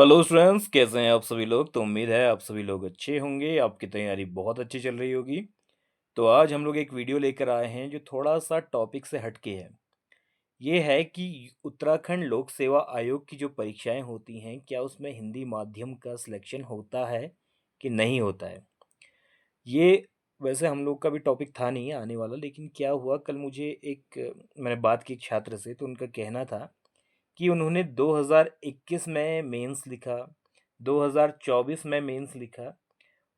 Hello students, कैसे हैं आप सभी लोग। तो उम्मीद है आप सभी लोग अच्छे होंगे, आपकी तैयारी बहुत अच्छी चल रही होगी। तो आज हम लोग एक वीडियो लेकर आए हैं जो थोड़ा सा टॉपिक से हटके है। ये है कि उत्तराखंड लोक सेवा आयोग की जो परीक्षाएं होती हैं, क्या उसमें हिंदी माध्यम का सिलेक्शन होता है कि नहीं होता है। ये वैसे हम लोग का भी टॉपिक था नहीं आने वाला, लेकिन क्या हुआ, कल मुझे मैंने बात की एक छात्र से, तो उनका कहना था कि उन्होंने 2021 में मेंस लिखा, 2024 में मेंस लिखा,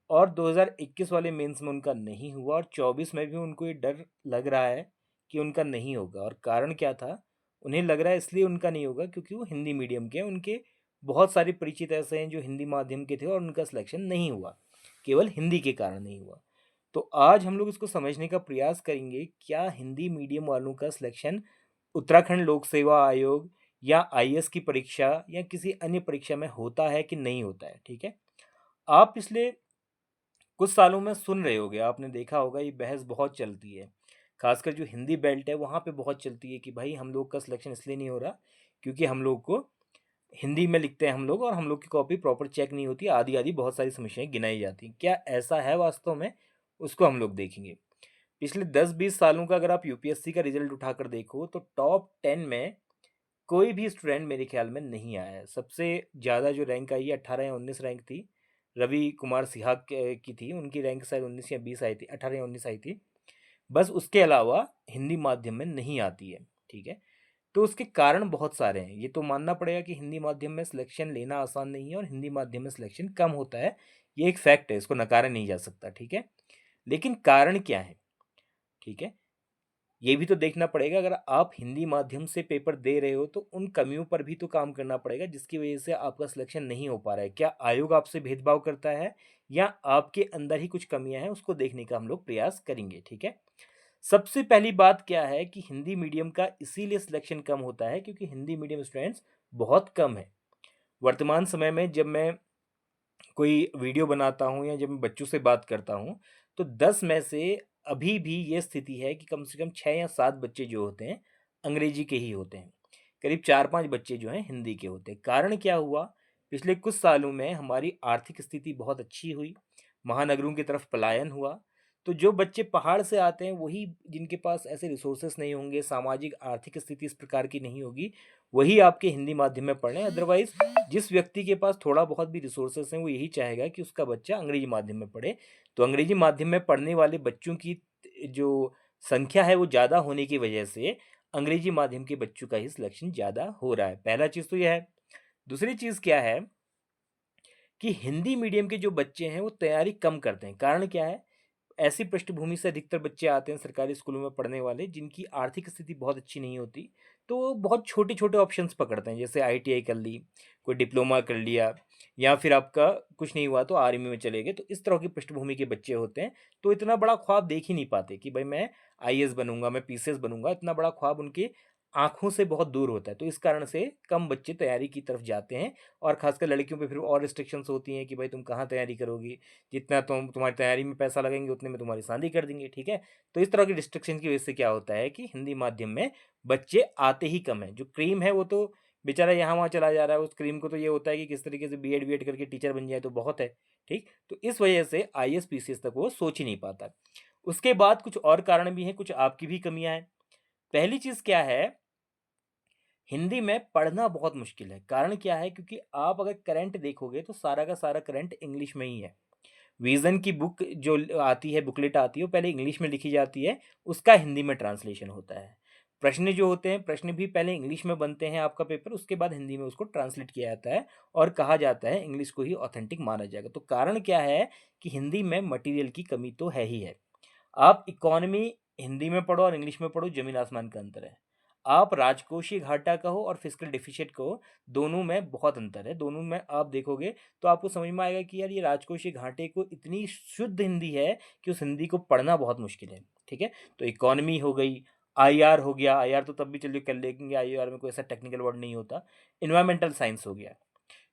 और 2021 वाले मेंस में उनका नहीं हुआ, और 24 में भी उनको ये डर लग रहा है कि उनका नहीं होगा। और कारण क्या था, उन्हें लग रहा है इसलिए उनका नहीं होगा क्योंकि वो हिंदी मीडियम के हैं। उनके बहुत सारे परिचित ऐसे हैं जो हिंदी माध्यम के थे और उनका सिलेक्शन नहीं हुआ, केवल हिंदी के कारण नहीं हुआ। तो आज हम लोग इसको समझने का प्रयास करेंगे, क्या हिंदी मीडियम वालों का सिलेक्शन उत्तराखंड लोक सेवा आयोग या आईएएस की परीक्षा या किसी अन्य परीक्षा में होता है कि नहीं होता है। ठीक है, आप पिछले कुछ सालों में सुन रहे होगे, आपने देखा होगा ये बहस बहुत चलती है। खासकर जो हिंदी बेल्ट है वहाँ पे बहुत चलती है कि भाई हम लोग का सिलेक्शन इसलिए नहीं हो रहा क्योंकि हम लोग को हिंदी में लिखते हैं हम लोग, और हम लोग की कॉपी प्रॉपर चेक नहीं होती, आदि आदि बहुत सारी समस्याएं गिनाई जाती हैं। क्या ऐसा है वास्तव में, उसको हम लोग देखेंगे। पिछले 10-20 सालों का अगर आप यूपीएससी का रिजल्ट उठाकर देखो तो टॉप 10 में कोई भी स्टूडेंट मेरे ख्याल में नहीं आया है। सबसे ज़्यादा जो रैंक आई है 18 या 19 रैंक थी, रवि कुमार सिहाग की थी। उनकी रैंक शायद 19 या 20 आई थी, 18 या 19 आई थी। बस उसके अलावा हिंदी माध्यम में नहीं आती है। ठीक है, तो उसके कारण बहुत सारे हैं। ये तो मानना पड़ेगा कि हिंदी माध्यम में सिलेक्शन लेना आसान नहीं है और हिंदी माध्यम में सिलेक्शन कम होता है। ये एक फैक्ट है, इसको नकारा नहीं जा सकता। ठीक है, लेकिन कारण क्या है। ठीक है, ये भी तो देखना पड़ेगा। अगर आप हिंदी माध्यम से पेपर दे रहे हो तो उन कमियों पर भी तो काम करना पड़ेगा जिसकी वजह से आपका सिलेक्शन नहीं हो पा रहा है। क्या आयोग आपसे भेदभाव करता है या आपके अंदर ही कुछ कमियां हैं, उसको देखने का हम लोग प्रयास करेंगे। ठीक है, सबसे पहली बात क्या है कि हिंदी मीडियम का इसीलिए सिलेक्शन कम होता है क्योंकि हिंदी मीडियम स्टूडेंट्स बहुत कम है। वर्तमान समय में जब मैं कोई वीडियो बनाता हूँ या जब मैं बच्चों से बात करता हूँ तो 10 में से अभी भी ये स्थिति है कि कम से कम 6 या 7 बच्चे जो होते हैं अंग्रेजी के ही होते हैं। करीब 4-5 बच्चे जो हैं हिंदी के होते हैं। कारण क्या हुआ, पिछले कुछ सालों में हमारी आर्थिक स्थिति बहुत अच्छी हुई, महानगरों की तरफ पलायन हुआ। तो जो बच्चे पहाड़ से आते हैं वही, जिनके पास ऐसे रिसोर्सेस नहीं होंगे, सामाजिक आर्थिक स्थिति इस प्रकार की नहीं होगी, वही आपके हिंदी माध्यम में पढ़ रहे हैं। अदरवाइज जिस व्यक्ति के पास थोड़ा बहुत भी रिसोर्सेस हैं वो यही चाहेगा कि उसका बच्चा अंग्रेजी माध्यम में पढ़े। तो अंग्रेजी माध्यम में पढ़ने वाले बच्चों की जो संख्या है वो ज़्यादा होने की वजह से अंग्रेजी माध्यम के बच्चों का ही सिलेक्शन ज़्यादा हो रहा है। पहला चीज़ तो यह है। दूसरी चीज़ क्या है कि हिंदी मीडियम के जो बच्चे हैं वो तैयारी कम करते हैं। कारण क्या है, ऐसी पृष्ठभूमि से अधिकतर बच्चे आते हैं सरकारी स्कूलों में पढ़ने वाले जिनकी आर्थिक स्थिति बहुत अच्छी नहीं होती। तो वो बहुत छोटे छोटे ऑप्शंस पकड़ते हैं, जैसे आईटीआई कर ली, कोई डिप्लोमा कर लिया, या फिर आपका कुछ नहीं हुआ तो आर्मी में चले गए। तो इस तरह की पृष्ठभूमि के बच्चे होते हैं, तो इतना बड़ा ख्वाब देख ही नहीं पाते कि भाई मैं आईएएस बनूंगा, मैं पीसीएस बनूंगा। इतना बड़ा ख्वाब उनके आंखों से बहुत दूर होता है। तो इस कारण से कम बच्चे तैयारी की तरफ जाते हैं। और खासकर लड़कियों पे फिर और रिस्ट्रिक्शंस होती हैं कि भाई तुम कहाँ तैयारी करोगी, जितना तुम्हारी तैयारी में पैसा लगेंगे उतने में तुम्हारी शादी कर देंगे। ठीक है, तो इस तरह की रिस्ट्रिक्शन की वजह से क्या होता है कि हिंदी माध्यम में बच्चे आते ही कम है। जो क्रीम है वो तो बेचारा यहाँ वहाँ चला जा रहा है। उस क्रीम को तो ये होता है कि किस तरीके से बीएड वीएड करके टीचर बन जाए तो बहुत है। ठीक, तो इस वजह से आईएएस पीसीएस तक वो सोच ही नहीं पाता। उसके बाद कुछ और कारण भी हैं, कुछ आपकी भी कमियां हैं। पहली चीज क्या है, हिंदी में पढ़ना बहुत मुश्किल है। कारण क्या है, क्योंकि आप अगर करंट देखोगे तो सारा का सारा करंट इंग्लिश में ही है। विजन की बुक जो आती है, बुकलेट आती है, वो पहले इंग्लिश में लिखी जाती है, उसका हिंदी में ट्रांसलेशन होता है। प्रश्न जो होते हैं, प्रश्न भी पहले इंग्लिश में बनते हैं आपका पेपर, उसके बाद हिंदी में उसको ट्रांसलेट किया जाता है और कहा जाता है इंग्लिश को ही ऑथेंटिक माना जाएगा। तो कारण क्या है कि हिंदी में मटेरियल की कमी तो है ही है। आप इकोनॉमी हिंदी में पढ़ो और इंग्लिश में पढ़ो, जमीन आसमान का अंतर है। आप राजकोषीय घाटा कहो और फिस्कल डिफिसिट कहो, दोनों में बहुत अंतर है। दोनों में आप देखोगे तो आपको समझ में आएगा कि यार ये राजकोषीय घाटे को इतनी शुद्ध हिंदी है कि उस हिंदी को पढ़ना बहुत मुश्किल है। ठीक है, तो इकोनॉमी हो गई, आईआर हो गया, आईआर तो तब भी चलिए कर लेंगे, आईआर में कोई ऐसा टेक्निकल वर्ड नहीं होता। इन्वायरमेंटल साइंस हो गया,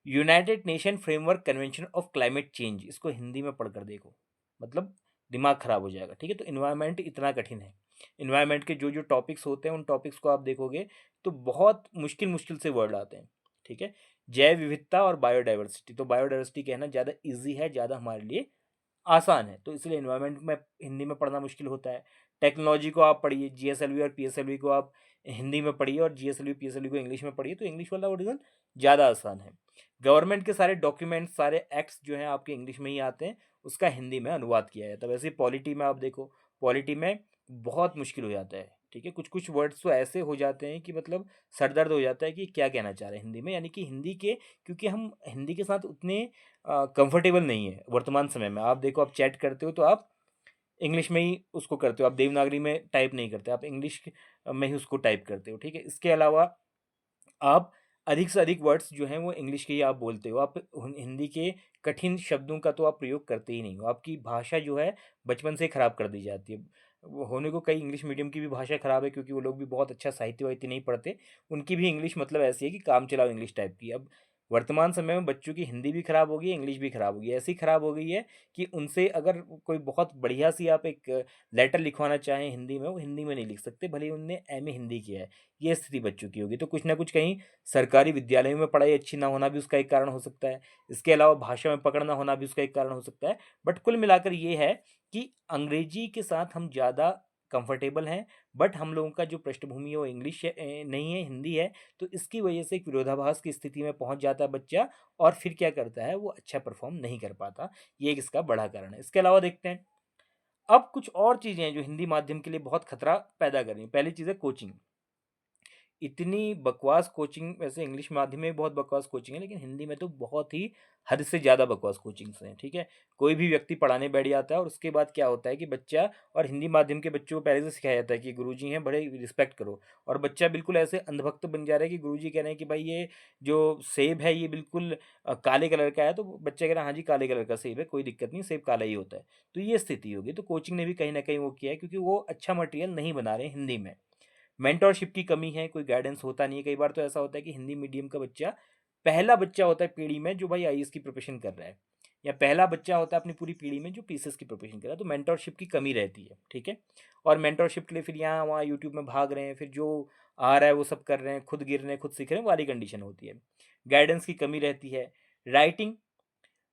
United nation framework convention of climate change, इसको हिंदी में पढ़कर देखो, मतलब दिमाग खराब हो जाएगा। ठीक है, तो इन्वायरमेंट इतना कठिन है। इन्वायरमेंट के जो जो टॉपिक्स होते हैं उन टॉपिक्स को आप देखोगे तो बहुत मुश्किल मुश्किल से वर्ड आते हैं। ठीक है? जैव विविधता और बायोडायवर्सिटी, तो बायोडायवर्सिटी कहना ज़्यादा ईज़ी है, ज़्यादा हमारे लिए आसान है, तो इसलिए एनवायरनमेंट में हिंदी में पढ़ना मुश्किल होता है। टेक्नोलॉजी को आप पढ़िए, जीएसएलवी और पीएसएलवी को आप हिंदी में पढ़िए और जीएसएलवी, पीएसएलवी को इंग्लिश में पढ़िए, तो इंग्लिश वाला वर्ज़न ज़्यादा आसान है। गवर्नमेंट के सारे डॉक्यूमेंट्स, सारे एक्ट्स जो हैं आपके इंग्लिश में ही आते हैं, उसका हिंदी में अनुवाद किया जाता है। वैसे ही पॉलिटी में आप देखो, पॉलिटी में बहुत मुश्किल हो जाता है, ठीक है? कुछ-कुछ वर्ड्स तो ऐसे हो जाते हैं कि मतलब सर दर्द हो जाता है कि क्या कहना चाह रहे हैं हिंदी में, यानी कि हिंदी के, क्योंकि हम हिंदी के साथ उतने कंफर्टेबल नहीं है वर्तमान समय में। आप देखो, आप चैट करते हो तो आप इंग्लिश में ही उसको करते हो, आप देवनागरी में टाइप नहीं करते, आप इंग्लिश में ही उसको टाइप करते हो, ठीक है? इसके अलावा आप अधिक से अधिक वर्ड्स जो हैं वो इंग्लिश के ही आप बोलते हो। आप हिंदी के कठिन शब्दों का तो आप प्रयोग करते ही नहीं हो। आपकी भाषा जो है बचपन से ही खराब कर दी जाती है। वो होने को कई इंग्लिश मीडियम की भी भाषा खराब है, क्योंकि वो लोग भी बहुत अच्छा साहित्य-वाहित्य नहीं पढ़ते। उनकी भी इंग्लिश मतलब ऐसी है कि काम चलाओ इंग्लिश टाइप की। अब वर्तमान समय में बच्चों की हिंदी भी खराब हो गई है, इंग्लिश भी खराब हो गई है। ऐसी खराब हो गई है कि उनसे अगर कोई बहुत बढ़िया-सी आप एक लेटर लिखवाना चाहें हिंदी में, वो हिंदी में नहीं लिख सकते, भले ही उन्होंने एमए हिंदी किया है। ये स्थिति बच्चों की होगी। तो कुछ ना कुछ कहीं सरकारी विद्यालयों में पढ़ाई अच्छी ना होना भी उसका एक कारण हो सकता है। इसके अलावा भाषा में पकड़ ना होना भी उसका एक कारण हो सकता है। बट कुल मिलाकर ये है कि अंग्रेजी के साथ हम ज़्यादा कंफर्टेबल हैं, बट हम लोगों का जो पृष्ठभूमि है वो इंग्लिश नहीं है, हिंदी है। तो इसकी वजह से एक विरोधाभास की स्थिति में पहुँच जाता है बच्चा, और फिर क्या करता है, वो अच्छा परफ़ॉर्म नहीं कर पाता। ये एक इसका बड़ा कारण है। इसके अलावा देखते हैं, अब कुछ और चीज़ें हैं जो हिंदी माध्यम के लिए बहुत खतरा पैदा कर रही हैं। पहली चीज़ है कोचिंग। इतनी बकवास कोचिंग, वैसे इंग्लिश माध्यम में भी बहुत बकवास कोचिंग है, लेकिन हिंदी में तो बहुत ही हद से ज़्यादा बकवास कोचिंग्स हैं, ठीक है? कोई भी व्यक्ति पढ़ाने बैठ जाता है और उसके बाद क्या होता है कि बच्चा, और हिंदी माध्यम के बच्चों को पहले से सिखाया जाता है कि गुरुजी हैं, बड़े रिस्पेक्ट करो, और बच्चा बिल्कुल ऐसे अंधभक्त बन जा रहा है कि गुरुजी कह रहे हैं कि भाई ये जो सेब है ये बिल्कुल काले कलर का है, तो बच्चा कह रहा है हाँ जी काले कलर का सेब है, कोई दिक्कत नहीं, सेब काला ही होता है। तो ये स्थिति होगी। तो कोचिंग ने भी कहीं न कहीं वो किया है, क्योंकि वो अच्छा मटेरियल नहीं बना रहे हैं हिंदी में। मेंटरशिप की कमी है, कोई गाइडेंस होता नहीं है। कई बार तो ऐसा होता है कि हिंदी मीडियम का बच्चा पहला बच्चा होता है पीढ़ी में जो भाई आईएएस की प्रिपरेशन कर रहा है, या पहला बच्चा होता है अपनी पूरी पीढ़ी में जो पीसीएस की प्रिपरेशन कर रहा है, तो मेंटरशिप की कमी रहती है, ठीक है? और मेंटरशिप के लिए फिर यहाँ वहाँ यूट्यूब में भाग रहे हैं, फिर जो आ रहा है वो सब कर रहे हैं, खुद गिर रहे हैं, खुद सीख रहे हैं, वाली कंडीशन होती है। गाइडेंस की कमी रहती है। राइटिंग,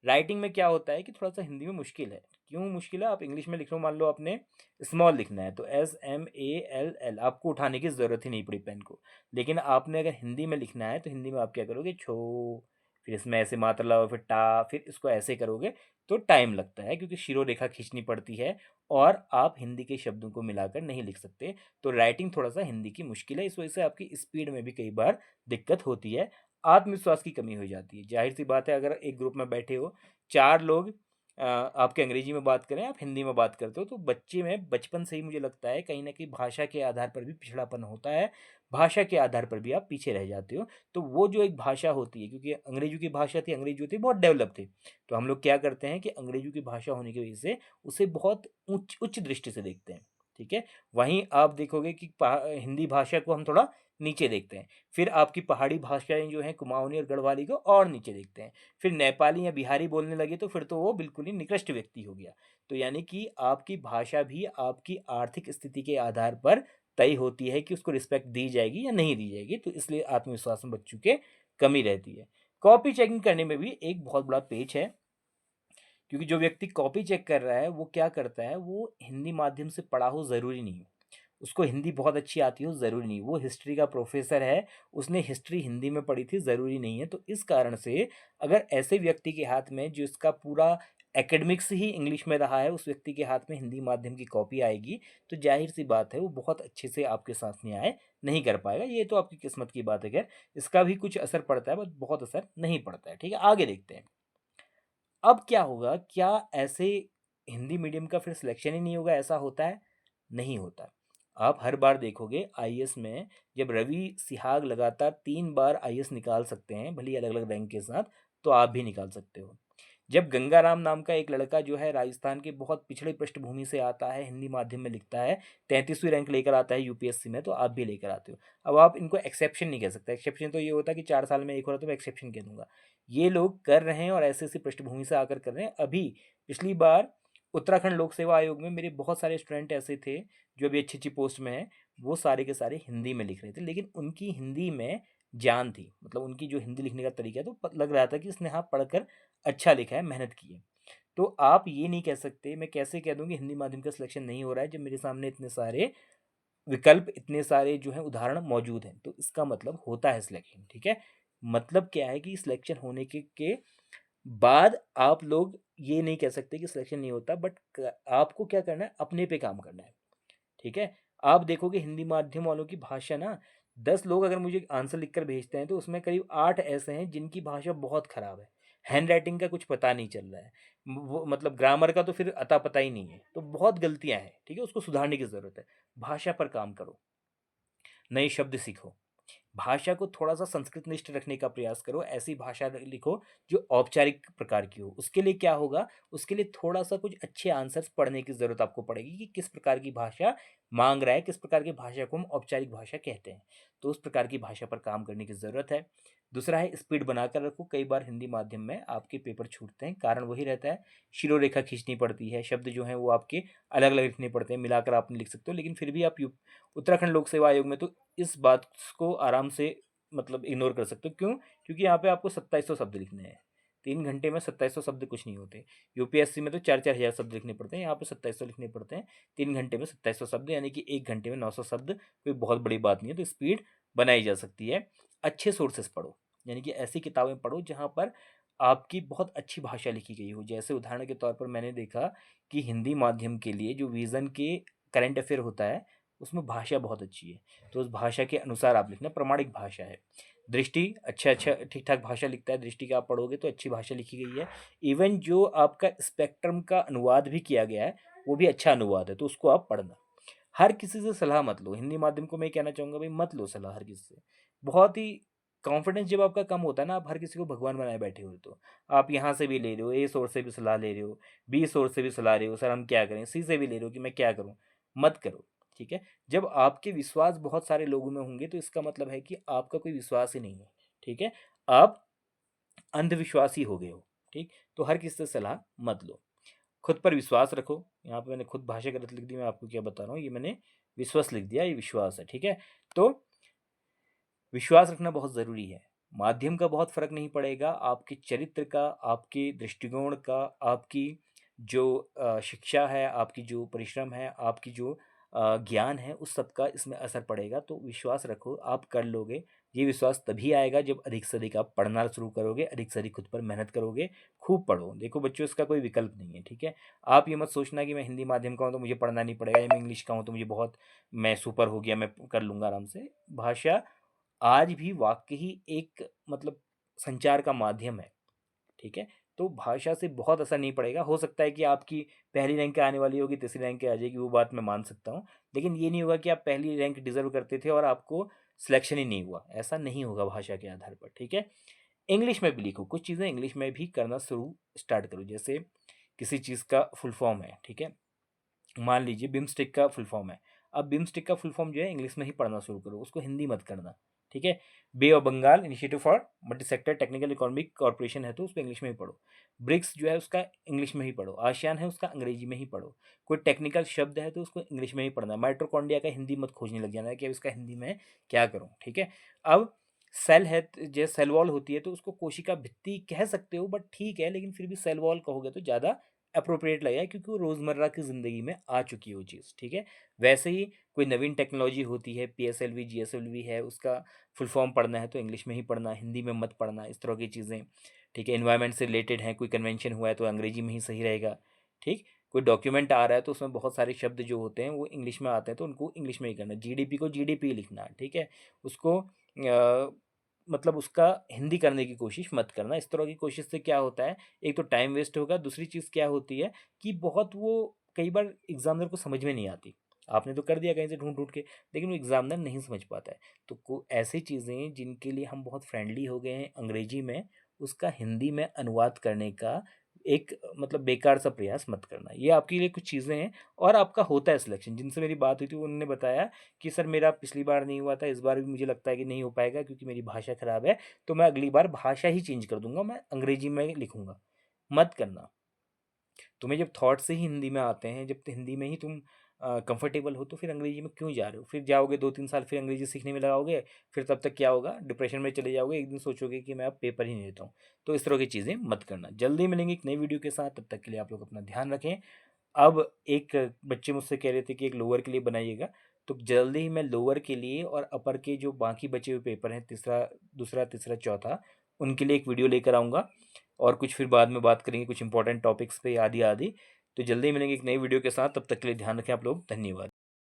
राइटिंग में क्या होता है कि थोड़ा-सा हिंदी में मुश्किल है। क्यों मुश्किल है? आप इंग्लिश में लिख रहे हो, मान लो आपने स्मॉल लिखना है, तो SMALL आपको उठाने की ज़रूरत ही नहीं पड़ी पेन को। लेकिन आपने अगर हिंदी में लिखना है, तो हिंदी में आप क्या करोगे, छो, फिर इसमें ऐसे मात्रा लगाओ, फिर टा, फिर इसको ऐसे करोगे, तो टाइम लगता है, क्योंकि शिरोरेखा खींचनी पड़ती है और आप हिंदी के शब्दों को मिलाकर नहीं लिख सकते। तो राइटिंग थोड़ा-सा हिंदी की मुश्किल है, इस वजह से आपकी स्पीड में भी कई बार दिक्कत होती है। आत्मविश्वास की कमी हो जाती है। ज़ाहिर-सी बात है, अगर एक ग्रुप में बैठे हो, 4 लोग आपके अंग्रेजी में बात करें, आप हिंदी में बात करते हो, तो बच्चे में बचपन से ही मुझे लगता है कहीं न कहीं भाषा के आधार पर भी पिछड़ापन होता है। भाषा के आधार पर भी आप पीछे रह जाते हो। तो वो जो एक भाषा होती है, क्योंकि अंग्रेज़ी की भाषा थी, अंग्रेज़ी जो थी बहुत डेवलप थी। तो हम लोग क्या करते हैं कि अंग्रेज़ी की भाषा होने की वजह से उसे बहुत उच्च उच्च दृष्टि से देखते हैं, ठीक है? वहीं आप देखोगे कि हिंदी भाषा को हम थोड़ा नीचे देखते हैं। फिर आपकी पहाड़ी भाषाएँ जो हैं कुमाऊनी और गढ़वाली को और नीचे देखते हैं। फिर नेपाली या बिहारी बोलने लगे तो फिर तो वो बिल्कुल ही निकृष्ट व्यक्ति हो गया। तो यानी कि आपकी भाषा भी आपकी आर्थिक स्थिति के आधार पर तय होती है कि उसको रिस्पेक्ट दी जाएगी या नहीं दी जाएगी। तो इसलिए आत्मविश्वास में बच्चों के कमी रहती है। कॉपी चेकिंग करने में भी एक बहुत बड़ा पेच है, क्योंकि जो व्यक्ति कॉपी चेक कर रहा है वो क्या करता है, वो हिंदी माध्यम से पढ़ा हो ज़रूरी नहीं है। उसको हिंदी बहुत अच्छी आती हो ज़रूरी नहीं, वो हिस्ट्री का प्रोफ़ेसर है, उसने हिस्ट्री हिंदी में पढ़ी थी ज़रूरी नहीं है। तो इस कारण से अगर ऐसे व्यक्ति के हाथ में जिसका पूरा एकेडमिक्स ही इंग्लिश में रहा है, उस व्यक्ति के हाथ में हिंदी माध्यम की कॉपी आएगी, तो ज़ाहिर-सी बात है वो बहुत अच्छे से आपके साथ न्याय नहीं कर पाएगा। ये तो आपकी किस्मत की बात है खैर, इसका भी कुछ असर पड़ता है बट बहुत असर नहीं पड़ता है, ठीक है? आगे देखते हैं। अब क्या होगा, क्या ऐसे हिंदी मीडियम का फिर सिलेक्शन ही नहीं होगा, ऐसा होता है? नहीं होता। आप हर बार देखोगे आईएएस में, जब रवि सिहाग लगातार 3 बार आईएएस निकाल सकते हैं, भले ही अलग-अलग रैंक के साथ, तो आप भी निकाल सकते हो। जब गंगाराम नाम का एक लड़का जो है राजस्थान के बहुत पिछड़े पृष्ठभूमि से आता है, हिंदी माध्यम में लिखता है, 33वीं रैंक लेकर आता है यूपीएससी में, तो आप भी लेकर आते हो। अब आप इनको एक्सेप्शन नहीं कह सकते, एक्सेप्शन तो ये होता है कि 4 साल में 1 हो रहा है तो मैं एक्सेप्शन कह दूँगा। ये लोग कर रहे हैं और ऐसी-ऐसी पृष्ठभूमि से आकर कर रहे हैं। अभी पिछली बार उत्तराखंड लोक सेवा आयोग में मेरे बहुत सारे स्टूडेंट ऐसे थे, जो अभी अच्छी-अच्छी पोस्ट में हैं, वो सारे के सारे हिंदी में लिख रहे थे, लेकिन उनकी हिंदी में जान थी, मतलब उनकी जो हिंदी लिखने का तरीका है तो लग रहा था कि इसने हाँ पढ़कर अच्छा लिखा है, मेहनत की है। तो आप ये नहीं कह सकते, मैं कैसे कह दूँ कि हिंदी माध्यम का सिलेक्शन नहीं हो रहा है जब मेरे सामने इतने सारे विकल्प, इतने सारे जो हैं उदाहरण मौजूद हैं। तो इसका मतलब होता है सिलेक्शन, ठीक है। मतलब क्या है कि सिलेक्शन होने के बाद आप लोग ये नहीं कह सकते कि सिलेक्शन नहीं होता, बट आपको क्या करना है, अपने पे काम करना है, ठीक है। आप देखोगे हिंदी माध्यम वालों की भाषा ना, 10 लोग अगर मुझे आंसर लिखकर भेजते हैं तो उसमें करीब 8 ऐसे हैं जिनकी भाषा बहुत खराब है। हैंड राइटिंग का कुछ पता नहीं चल रहा है, वो मतलब ग्रामर का तो फिर अता पता ही नहीं है, तो बहुत गलतियां हैं, ठीक है। उसको सुधारने की जरूरत है। भाषा पर काम करो, नए शब्द सीखो, भाषा को थोड़ा-सा संस्कृतनिष्ठ रखने का प्रयास करो, ऐसी भाषा लिखो जो औपचारिक प्रकार की हो। उसके लिए क्या होगा, उसके लिए थोड़ा-सा कुछ अच्छे आंसर्स पढ़ने की ज़रूरत आपको पड़ेगी कि किस प्रकार की भाषा माँग रहा है, किस प्रकार की भाषा को हम औपचारिक भाषा कहते हैं। तो उस प्रकार की भाषा पर काम करने की ज़रूरत है। दूसरा है स्पीड बनाकर रखो, कई बार हिंदी माध्यम में आपके पेपर छूटते हैं, कारण वही रहता है, शिरोरेखा खींचनी पड़ती है, शब्द जो हैं वो आपके अलग-अलग लिखने पड़ते हैं, मिलाकर आप नहीं लिख सकते हो। लेकिन फिर भी आप उत्तराखंड लोक सेवा आयोग में तो इस बात को आराम से मतलब इग्नोर कर सकते हो। क्यों? क्योंकि यहाँ पे आपको 2700 शब्द लिखने हैं। 3 घंटे में 2700 शब्द कुछ नहीं होते। यूपीएससी में तो 4-4 हज़ार शब्द लिखने पड़ते हैं, यहाँ पे 2700 लिखने पड़ते हैं। 3 घंटे में 2700 शब्द, यानी कि 1 घंटे में 900 शब्द, कोई बहुत बड़ी बात नहीं है, तो स्पीड बनाई जा सकती है। अच्छे सोर्सेज़ पढ़ो, यानी कि ऐसी किताबें पढ़ो जहाँ पर आपकी बहुत अच्छी भाषा लिखी गई हो। जैसे उदाहरण के तौर पर मैंने देखा कि हिंदी माध्यम के लिए जो विज़न के करंट अफ़ेयर होता है, उसमें भाषा बहुत अच्छी है। तो उस भाषा के अनुसार आप लिखना, प्रामाणिक भाषा है। दृष्टि अच्छा ठीक-ठाक भाषा लिखता है, दृष्टि का आप पढ़ोगे तो अच्छी भाषा लिखी गई है। इवन जो आपका स्पेक्ट्रम का अनुवाद भी किया गया है, वो भी अच्छा अनुवाद है, तो उसको आप पढ़ना। हर किसी से सलाह मत लो, हिंदी माध्यम को मैं ये कहना चाहूँगा भई मत लो सलाह हर किसी से। बहुत ही कॉन्फिडेंस जब आपका कम होता है ना, आप हर किसी को भगवान बनाए बैठे हो तो। आप यहाँ से भी ले रहे हो, ए सोर्स से भी सलाह ले रहे हो, बी सोर्स से भी सलाह ले रहे हो, सर हम क्या करें? सी से भी ले रहे हो कि मैं क्या करूँ? मत करो, ठीक है? जब आपके विश्वास बहुत सारे लोगों में होंगे तो इसका मतलब है कि आपका कोई विश्वास ही नहीं है, ठीक है? आप अंधविश्वासी हो गए हो, ठीक? तो हर किसी से सलाह मत लो। खुद पर विश्वास रखो, यहाँ पे मैंने खुद भाषा गलत लिख दी, मैं आपको क्या बता रहा हूँ, ये मैंने विश्वास लिख दिया, ये विश्वास है, ठीक है? तो विश्वास रखना बहुत ज़रूरी है। माध्यम का बहुत फ़र्क नहीं पड़ेगा, आपके चरित्र का, आपके दृष्टिकोण का, आपकी जो शिक्षा है, आपकी जो परिश्रम है, आपकी जो ज्ञान है, उस सब का इसमें असर पड़ेगा। तो विश्वास रखो, आप कर लोगे। ये विश्वास तभी आएगा जब अधिक से अधिक आप पढ़ना शुरू करोगे, अधिक से अधिक खुद पर मेहनत करोगे, खूब पढ़ो। देखो बच्चों, इसका कोई विकल्प नहीं है, ठीक है? आप ये मत सोचना कि मैं हिंदी माध्यम का हूँ तो मुझे पढ़ना नहीं पड़ेगा, या मैं इंग्लिश का हूँ तो मुझे बहुत मैं सुपर हो गया, मैं कर लूँगा आराम से। भाषा आज भी वाक़ई एक मतलब संचार का माध्यम है, ठीक है? तो भाषा से बहुत असर नहीं पड़ेगा। हो सकता है कि आपकी पहली रैंक आने वाली होगी, तीसरी रैंक आ जाएगी, वो बात मैं मान सकता हूँ। लेकिन ये नहीं होगा कि आप पहली रैंक डिज़र्व करते थे और आपको सिलेक्शन ही नहीं हुआ, ऐसा नहीं होगा भाषा के आधार पर, ठीक है? इंग्लिश में भी लिखो, कुछ चीज़ें इंग्लिश में भी करना स्टार्ट करो। जैसे किसी चीज़ का फुल फॉर्म है, ठीक है? मान लीजिए बिमस्टेक का फुल फॉर्म है। अब बिमस्टेक का फुल फॉर्म जो है इंग्लिश में ही पढ़ना शुरू करो, उसको हिंदी मत करना, ठीक है? Bay of Bengal initiative for multi sector technical economic corporation है तो उसको इंग्लिश में ही पढ़ो। ब्रिक्स जो है उसका इंग्लिश में ही पढ़ो। आसियान है उसका अंग्रेजी में ही पढ़ो। कोई टेक्निकल शब्द है तो उसको इंग्लिश में ही पढ़ना है। माइटोकॉन्ड्रिया का हिंदी मत खोजने लग जाना है कि अब इसका हिंदी में क्या करूँ, ठीक है? अब सेल है जैसे सेल वॉल होती है तो उसको कोशिका भित्ति कह सकते हो, बट ठीक है, लेकिन फिर भी सेल वॉल कहोगे तो ज़्यादा अप्रोप्रिएट लगेगा क्योंकि वो रोज़मर्रा की ज़िंदगी में आ चुकी है वो चीज़, ठीक है? वैसे ही कोई नवीन टेक्नोलॉजी होती है, पीएसएलवी, जीएसएलवी है, उसका फुल फॉर्म पढ़ना है तो इंग्लिश में ही पढ़ना, हिंदी में मत पढ़ना, इस तरह की चीज़ें, ठीक है? एनवायरनमेंट से रिलेटेड हैं, कोई कन्वेंशन हुआ है तो अंग्रेजी में ही सही रहेगा, ठीक? कोई डॉक्यूमेंट आ रहा है तो उसमें बहुत सारे शब्द जो होते हैं वो इंग्लिश में आते हैं तो उनको इंग्लिश में ही करना है। जीडीपी को जीडीपी लिखना है, ठीक है? उसको मतलब उसका हिंदी करने की कोशिश मत करना। इस तरह की कोशिश से क्या होता है, एक तो टाइम वेस्ट होगा, दूसरी चीज़ क्या होती है कि बहुत वो कई बार एग्ज़ामिनर को समझ में नहीं आती। आपने तो कर दिया कहीं से ढूँढ-ढूँढ के, लेकिन वो एग्ज़ामिनर नहीं समझ पाता है। तो को ऐसी चीज़ें जिनके लिए हम बहुत फ्रेंडली हो गए हैं अंग्रेजी में, उसका हिंदी में अनुवाद करने का एक मतलब बेकार सा प्रयास मत करना। ये आपके लिए कुछ चीज़ें हैं और आपका होता है सिलेक्शन। जिनसे मेरी बात हुई थी उन्होंने बताया कि सर मेरा पिछली बार नहीं हुआ था, इस बार भी मुझे लगता है कि नहीं हो पाएगा क्योंकि मेरी भाषा ख़राब है, तो मैं अगली बार भाषा ही चेंज कर दूँगा, मैं अंग्रेजी में लिखूँगा। मत करना। तुम्हें जब थॉट्स ही हिंदी में आते हैं, जब हिंदी में ही तुम कंफर्टेबल हो तो फिर अंग्रेजी में क्यों जा रहे हो? फिर जाओगे 2-3 साल फिर अंग्रेजी सीखने में लगाओगे, फिर तब तक क्या होगा, डिप्रेशन में चले जाओगे, एक दिन सोचोगे कि मैं अब पेपर ही नहीं देता हूँ। तो इस तरह की चीज़ें मत करना। जल्दी मिलेंगे एक नई वीडियो के साथ, तब तक के लिए आप लोग अपना ध्यान रखें। अब एक बच्चे मुझसे कह रहे थे कि एक लोअर के लिए बनाइएगा, तो जल्दी ही मैं लोअर के लिए और अपर के जो बाकी बचे हुए पेपर हैं, दूसरा, तीसरा, चौथा, उनके लिए एक वीडियो लेकर आऊँगा और कुछ फिर बाद में बात करेंगे कुछ इंपॉर्टेंट टॉपिक्स पे आदि-आदि। तो जल्दी ही मिलेंगे एक नई वीडियो के साथ, तब तक के लिए ध्यान रखें आप लोग। धन्यवाद।